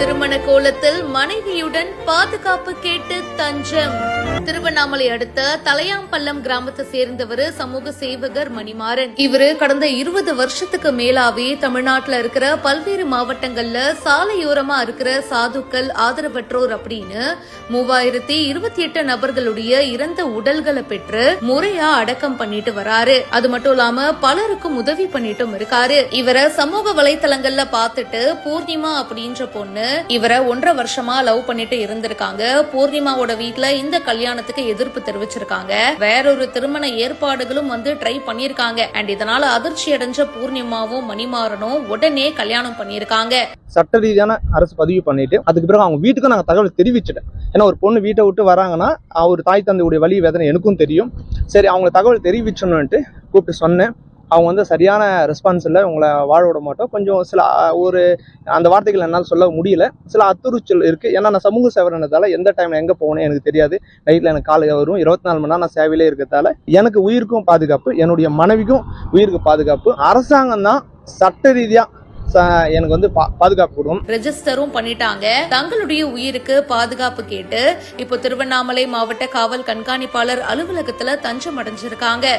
திருமண கோலத்தில் மனைவியுடன் பாதுகாப்பு கேட்டு தஞ்சம். திருவண்ணாமலை அடுத்த தலையாம்பள்ளம் கிராமத்தை சேர்ந்தவர் சமூக சேவகர் மணிமாறன். இவரு கடந்த 20 வருஷத்துக்கு மேலாவே தமிழ்நாட்டுல இருக்கிற பல்வேறு மாவட்டங்கள்ல சாலையோரமா இருக்கிற சாதுக்கள், ஆதரவற்றோர் அப்படின்னு 3028 நபர்களுடைய இறந்த உடல்களை பெற்று முறையா அடக்கம் பண்ணிட்டு வராரு. அது மட்டும் இல்லாம பலருக்கும் உதவி பண்ணிட்டும் இருக்காரு. இவரை சமூக வலைத்தளங்கள்ல பார்த்துட்டு பூர்ணிமா அப்படின்ற பொண்ணு இவரை 1.5 வருஷமா லவ் பண்ணிட்டு இருந்திருக்காங்க. பூர்ணிமாவோட வீட்டுல இந்த கல்யாணத்துக்கு எதிர்ப்பு தெரிவிச்சிருக்காங்க. வேறொரு திருமண ஏற்பாடுகளும் ட்ரை பண்ணிருக்காங்க. அண்ட் இதனால அதிர்ச்சி அடைஞ்ச பூர்ணிமாவும் மணிமாறனும் உடனே கல்யாணம் பண்ணிருக்காங்க. சட்ட ரீதியான அரசு பதிவு பண்ணிட்டு அதுக்கு பிறகு அவங்க வீட்டுக்கும் நாங்கள் தகவல் தெரிவிச்சிட்டேன். ஏன்னா ஒரு பொண்ணு வீட்டை விட்டு வராங்கன்னா அவர் தாய் தந்தையுடைய வலி வேதனை எனக்கும் தெரியும். சரி, அவங்க தகவல் தெரிவிச்சணுன்ட்டு கூப்பிட்டு சொன்னேன். அவங்க சரியான ரெஸ்பான்ஸ் இல்லை, உங்களை வாழ விட மாட்டோம், கொஞ்சம் சில அந்த வார்த்தைகள் என்னால் சொல்ல முடியல, சில அத்துறுச்சல் இருக்குது. ஏன்னா நான் சமூக சேவரனதால எந்த டைமில் எங்கே போகணும் எனக்கு தெரியாது. நைட்டில் எனக்கு காலை வரும், 24 மணி நேரம் நான் சேவையிலே இருக்கிறதால எனக்கு உயிருக்கும் பாதுகாப்பு, என்னுடைய மனைவிக்கும் உயிருக்கு பாதுகாப்பு. அரசாங்கம் தான் சட்ட ரீதியாக எனக்கு பாதுகாப்பு கொடுக்கும். ரெஜிஸ்டரும் பண்ணிட்டாங்க. தங்களுடைய உயிருக்கு பாதுகாப்பு கேட்டு இப்போ திருவண்ணாமலை மாவட்ட காவல் கண்காணிப்பாளர் அலுவலகத்துல தஞ்சம் அடைஞ்சிருக்காங்க.